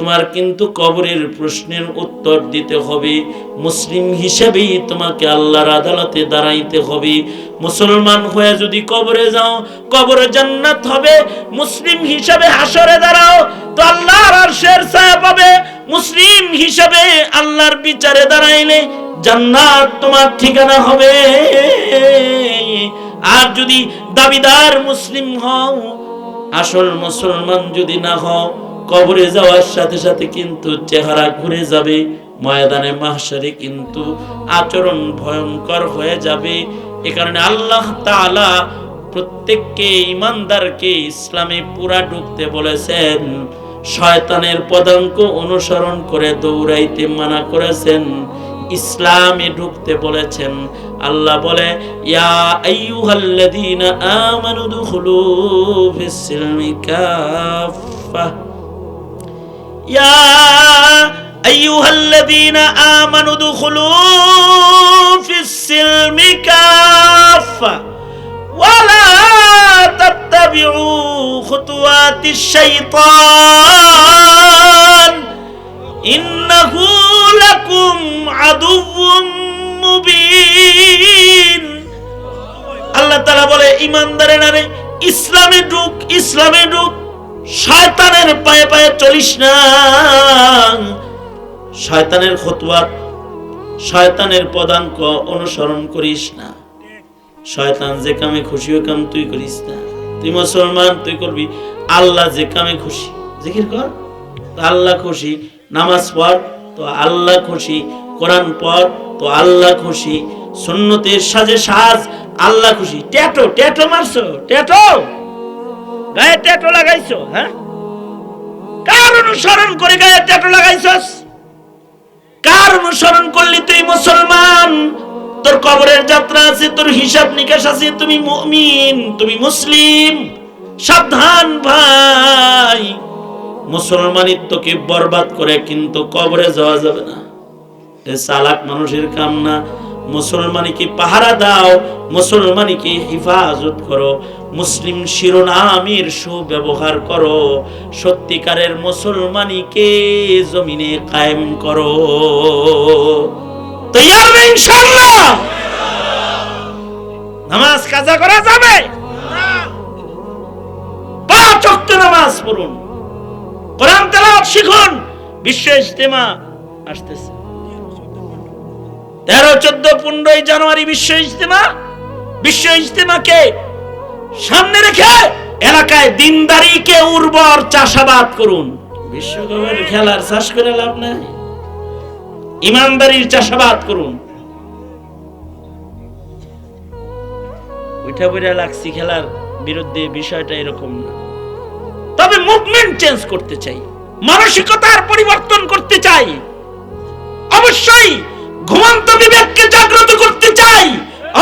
তোমার কিন্তু কবরের প্রশ্নের উত্তর দিতে হবে। মুসলিম হিসেবেই তোমাকে আল্লাহর আদালতে দাঁড়াইতে হবে। মুসলমান হয়ে যদি কবরে যাও, কবরে জান্নাত হবে। মুসলিম হিসেবে হাসরে দাঁড়াও তো আল্লাহর আরশের ছায়া পাবে। মুসলিম হিসেবে আল্লাহর বিচারে দাঁড়াইলে জান্নাত তোমার ঠিকানা হবে। আর যদি দাবিদার মুসলিম হও, আসল মুসলমান যদি না হও, কবরে যাওয়ার সাথে সাথে কিন্তু চেহারা ঘুরে যাবে। ময়দানে মাহশারে কিন্তু আচরণ ভয়ঙ্কর হয়ে যাবে। এ কারণে আল্লাহ তাআলা প্রত্যেককে ইমানদারকে ইসলামে পুরা ঢুকতে বলেছেন। শয়তানের পদাঙ্ক অনুসরণ করে দৌড়াইতে মানা করেছেন, ইসলামে ঢুকতে বলেছেন। আল্লাহ বলে, ইয়া আইয়ুহাল্লাযীনা আমানু দুখুলু ফিস-সিলমি কাফা, ইয়া আইয়ুহাল্লাযীনা আমানু দুখুলু ফিস-সিলমি কাফা ওয়ালা তাত্তাবিউ খুতুওয়াতিশ শাইতান ইন্নাহু লাকুম আদুউম মুবিন। আল্লাহ তাআলা বলে, ঈমানদারেরা রে, ইসলামে ঢুক, ইসলামে ঢুক। শয়তানের পায়ে পায়ে চলিস না, শয়তানের খুতুওয়াত, শয়তানের পদাঙ্ক অনুসরণ করিস না। শয়তান যে কামে খুশি ওই কাম তুই করিস না। তুই মুসলমান, তুই করবি আল্লাহ যে কামে খুশি। জিকির কর তো আল্লাহ খুশি, নামাজ পড় তো আল্লাহ খুশি, কোরআন পড় তো আল্লাহ খুশি, সুন্নতের সাজে সাজ আল্লাহ খুশি। ট্যাটু ট্যাটু মারছো, ট্যাটু গায়ে ট্যাটু লাগাইছো, হ্যাঁ? কার অনুসরণ করে গায়ে ট্যাটু লাগাইছস? কার অনুসরণ করলি তুই মুসলমান? তোর কবরের যাত্রা আছে, তোর হিসাব নিকাশ আছে। তুমি মুমিন, তুমি মুসলিম। সাবধান ভাই, মুসলমানিত্বকে বরবাদ করে কিন্তু কবরে যাওয়া যাবে না। এ চালাক মানুষের কাম না। মুসলমানিকে পাহারা দাও, মুসলমানিকে হিফাজত করো, মুসলিম শিরোনামের সুব্যবহার করো, সত্যিকারের মুসলমানিকে জমিনে কায়েম করো। তৈয়ার নেই ইনশাআল্লাহ? নামাজ কাজা করা যাবে? 5 ওয়াক্ত নামাজ পড়ুন, কোরআন তেলাওয়াত শিখুন। বিশ্ব ইজতেমা আসতেছে 13, 14, 15 জানুয়ারি বিশ্ব ইজতেমা। বিশ্ব ইজতেমাকে সামনে রেখে এলাকায় দিনদারিকে উর্বর চাষাবাদ করুন। বিশ্বকাপের খেলার চাষ করে লাভ নাই, ইমানদারির চাষাবাদ করুন। উঠা বইরা লাগছি খেলার বিরুদ্ধে, বিষয়টা এরকম না। তবে মুভমেন্ট চেঞ্জ করতে চাই, মানসিকতার পরিবর্তন করতে চাই। অবশ্যই ঘুমন্ত বিবেককে জাগ্রত করতে চাই।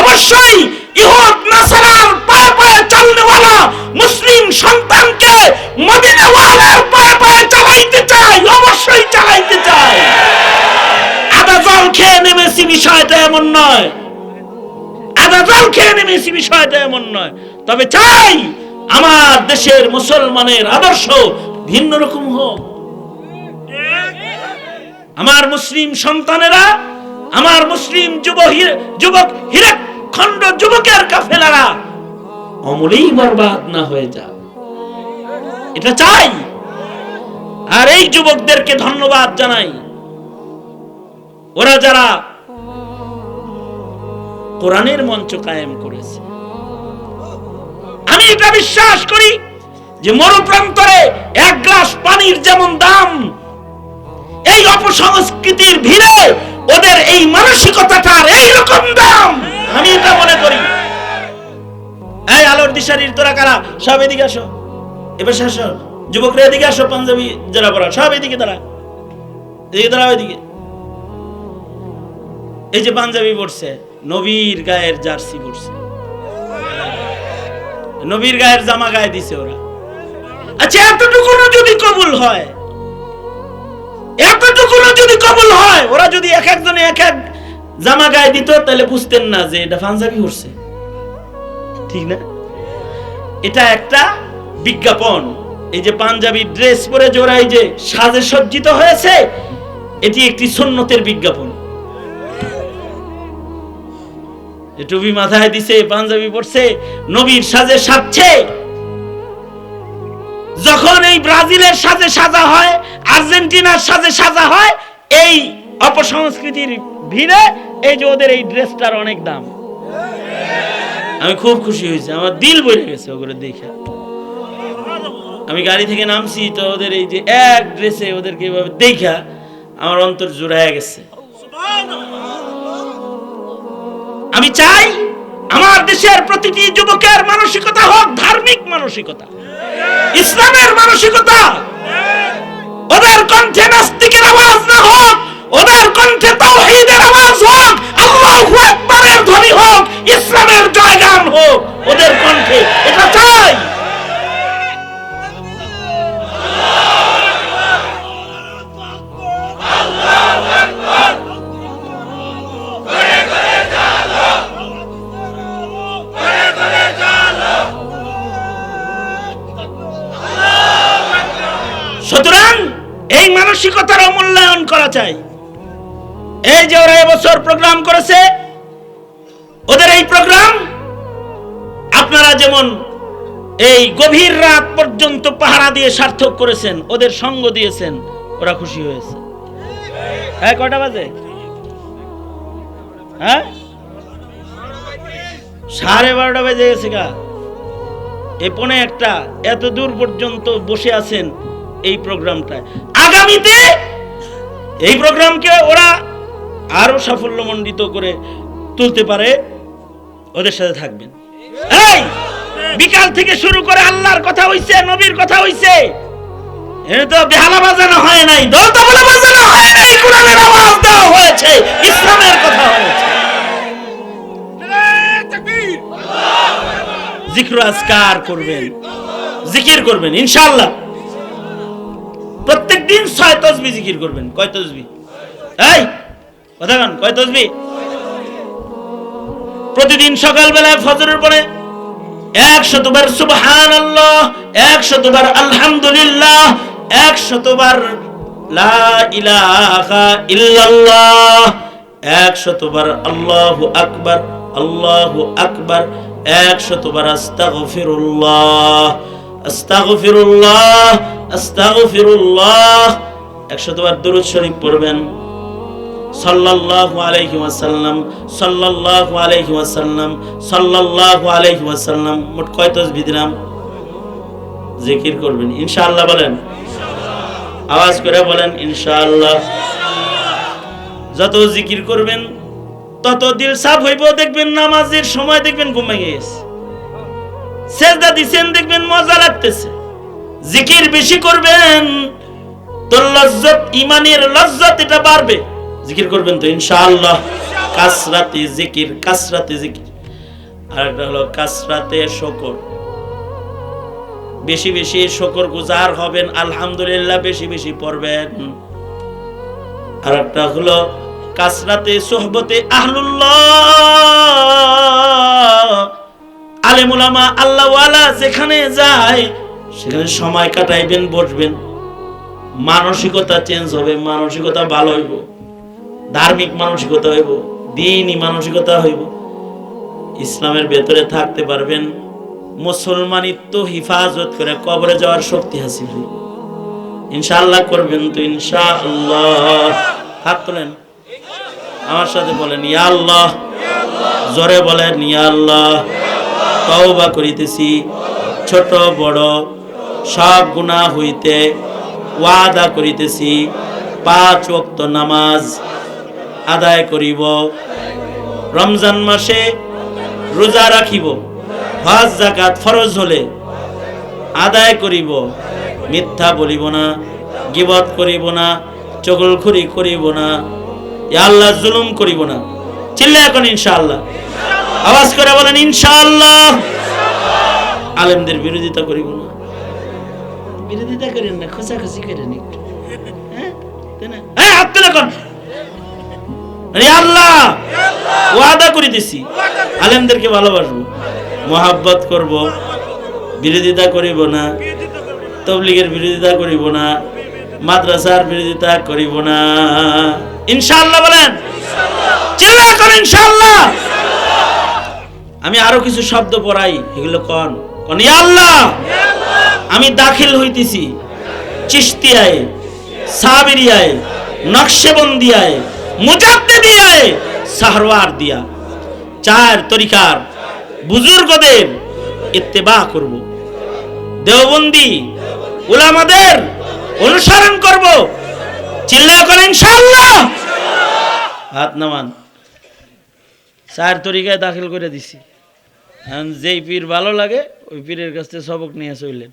অবশ্যই ইহুদ নাসারার পায়ে পায়ে চলনেওয়ালা মুসলিম সন্তানকে মদিনাওয়ালার পায়ে পায়ে চালাইতে চাই, অবশ্যই চালাইতে চাই। আদা জল খেয়ে নেমেছি বিষয়টা এমন নয়, আদা জল খেয়ে নেমেছি বিষয়টা এমন নয়। তবে চাই আমার দেশের মুসলমানের আদর্শ ভিন্ন রকম হোক। আমার মুসলিম সন্তানেরা, আমার মুসলিম যুবক হিরেখণ্ড যুবকের কাফেলারা অমলেই বরবাদ না হয়ে যাক, এটা চাই। আর এই যুবকদেরকে ধন্যবাদ জানাই, ওরা যারা কোরআনের মঞ্চ কায়েম করেছে। আমি এটা বিশ্বাস করি যে মরুপ্রান্তরে 1 গ্লাস পানির যেমন দাম, এই অপসংস্কৃতির ভিড়ে ওদের এই মানসিকতাটার এইরকম দাম, আমি এটা মনে করি। এই আলোর দিশারির তোরা কারা, সব এদিকে আসো, এবার আসো, যুবকরা এদিকে আসো, পাঞ্জাবি যারা পরা সব এদিকে দাঁড়া, এদিকে দাঁড়াও, এদিকে। এই যে পাঞ্জাবি পরছে, নবীর গায়ের জার্সি পরছে, নবীর গায়ের জামা গায়ে দিছে ওরা। আচ্ছা, এতটুকু যদি কবুল হয়, এতটুকু যদি কবুল হয়, ওরা যদি এক একজনে এক এক জামা গায়ে দিত, তাহলে বুঝতেন না যে এটা পাঞ্জাবি পরছে, ঠিক না? এটা একটা বিজ্ঞাপন, এই যে পাঞ্জাবি ড্রেস পরে জোড়া এই যে সাজে সজ্জিত হয়েছে, এটি একটি সুন্নতের বিজ্ঞাপন। টুপি মাথায় দিছে, পাঞ্জাবি পরছে, নবীর সাজে সাজছে। যখন এই ব্রাজিলের সাজে সাজা হয়, আর্জেন্টিনার সাজে সাজা হয়, এই অপসংস্কৃতির ভিড়ে এই যে ওদের এই ড্রেসটার অনেক দাম। আমি খুব খুশি হয়েছি, আমার দিল বলে গেছে ওগুলো দেখে। আমি গাড়ি থেকে নামছি তো ওদের এই যে এক ড্রেসে ওদেরকে এইভাবে দেখা আমার অন্তর জুড়ায় গেছে। আমি চাই আমার দেশের প্রতিটি যুবকের মানসিকতা হোক ধার্মিক মানসিকতা, ইসলামের মানসিকতা। ওদের কণ্ঠে নাস্তিকের আওয়াজ না হোক, ওদের কণ্ঠে তাওহীদের আওয়াজ হোক, আল্লাহু আকবারের ধ্বনি হোক, ইসলামের জয়গান হোক ওদের কণ্ঠে। এটা চাই। সুতরাং এই মানসিকতার মূল্যায়ন করা চাই। এই যে ওরা এবছর প্রোগ্রাম করেছে, ওদের এই প্রোগ্রাম আপনারা যেমন এই গভীর রাত পর্যন্ত পাহারা দিয়ে সার্থক করেছেন, ওদের সঙ্গ দিয়েছেন, ওরা খুশি হয়েছে। হ্যাঁ, কয়টা বাজে? হ্যাঁ, 12:30 বেজে গেছে গা। এই পৌনে একটা, এত দূর পর্যন্ত বসে আছেন এই প্রোগ্রামটা। আগামীতে এই প্রোগ্রামকে ওরা আরো সাফল্যমণ্ডিত করে তুলতে পারে, ওদের সাথে থাকবেন। এই বিকাল থেকে শুরু করে আল্লাহর কথা হইছে, নবীর কথা হইছে, এটা তো বেহালা বাজানো হয় নাই, দল তবলা বাজানো হয় নাই, কোরআনের আওয়াজ দেওয়া হয়েছে, ইসলামের কথা হয়েছে। জিকির আজকার করবেন, জিকির করবেন ইনশাআল্লাহ। প্রত্যেক দিন 6 তাসবিহ জিকির করবেন। কয় তাসবিহ? এই কথা বলেন, কয় তাসবিহ? প্রতিদিন সকালবেলায় ফজরের পরে 100 বার সুবহানাল্লাহ, 100 বার আলহামদুলিল্লাহ, 100 বার লা ইলাহা ইল্লাল্লাহ, 100 বার আল্লাহু আকবার, আল্লাহু আকবার, 100 বার আস্তাগফিরুল্লাহ, আস্তাগফিরুল্লাহ, আস্তাগফিরুল্লাহ। 100 বার দুরূদ শরীফ পড়বেন। সাল্লাল্লাহু আলাইহি ওয়াসাল্লাম, সাল্লাল্লাহু আলাইহি ওয়াসাল্লাম, সাল্লাল্লাহু আলাইহি ওয়াসাল্লাম। মোট কয় তাসবিহ দিলাম? জিকির করবেন ইনশাআল্লাহ। বলেন ইনশাআল্লাহ, আওয়াজ করে বলেন ইনশাআল্লাহ। যত জিকির করবেন তত দিল সাফ হইব। দেখবেন নামাজের সময় দেখবেন ঘুম ভেঙে গেছে, সেজদা দিছেন দেখবেন মজা লাগতেছে। জিকির বেশি করবেন তো লজ্জত, ঈমানের লজ্জত এটা বাড়বে। জিকির করবেন তো ইনশাআল্লাহ। কাসরাতে জিকির, কাসরাতে জিকির। আর একটা হলো কাসরাতে শুকর, বেশি বেশি শুকর গুজার হবেন, আলহামদুলিল্লাহ বেশি বেশি পড়বেন। আর একটা হলো কাসরাতে সুহবতে আহলুল্লাহ, আলেম উলামা আল্লাহ ওয়ালা যেখানে যায় সেখানে সময় কাটাইবেন, বসবেন। মানসিকতা চেঞ্জ হবে, মানসিকতা ভালো হইব, ধার্মিক মানসিকতা হইব, দ্বীনি মানসিকতা হইব। ইসলামের ভেতরে থাকতে পারবেন, মুসলমানিত্ব হিফাজত করে কবরে যাওয়ার শক্তি হাসিল হইব ইনশাআল্লাহ। করবেন তো ইনশাআল্লাহ। হাত তোলেন, আমার সাথে বলেন ইয়া আল্লাহ। জোরে বলেন ইয়া আল্লাহ। তওবা করিতেছি ছোট বড় সব গুনাহ হইতে, ওয়াদা করিতেছি 5 ওয়াক্ত নামাজ আদায় করিব, রমজান মাসে রোজা রাখিব, হজ যাকাত ফরজ হলে আদায় করিব, মিথ্যা বলিব না, গীবত করিব না, চগলখড়ি করিব না, ইয়া আল্লাহ জুলুম করিব না। চিল্লা এখন ইনশাআল্লাহ, আওয়াজ করে বলেন ইনশাআল্লাহ। আলেমদের বিরোধিতা করিব না, বিরোধিতা করেন না, খোঁচাখুচি করেন একটু, হ্যাঁ তাই না? হ্যাঁ, হাত তুলে কোন আল্লাহ ওয়াদা করে দিছি আলেমদেরকে ভালোবাসবো, মহাব্বত করব, বিরোধিতা করিব না, তবলিগের বিরোধিতা করিব না, মাদ্রাসার বিরোধিতা করিব না, ইনশাআল্লাহ বলেন, চিল্লা করেন ইনশাআল্লাহ। আমি আরো কিছু শব্দ পড়াই, এগুলো কোন কোন ইয়া আল্লাহ। আমি দাখিল হইতেছি চিশতিয়ায়, সাবিরিয়ায়, নকশবন্দিয়ায়, মুজাদ্দিদিয়ায়, সাহরওয়ার দিয়া, চার তরিকার বুজুর্গদের ইত্তেবা করব, দেওবন্দি উলামাদের অনুসরণ করব, চিল্লা করেন ইনশাআল্লাহ। হাত নামান। চার তরিকায় দাখিল করে দিছি, যেই পীর ভালো লাগে ওই পীরের কাছ থেকে সবক নিয়ে চললেন।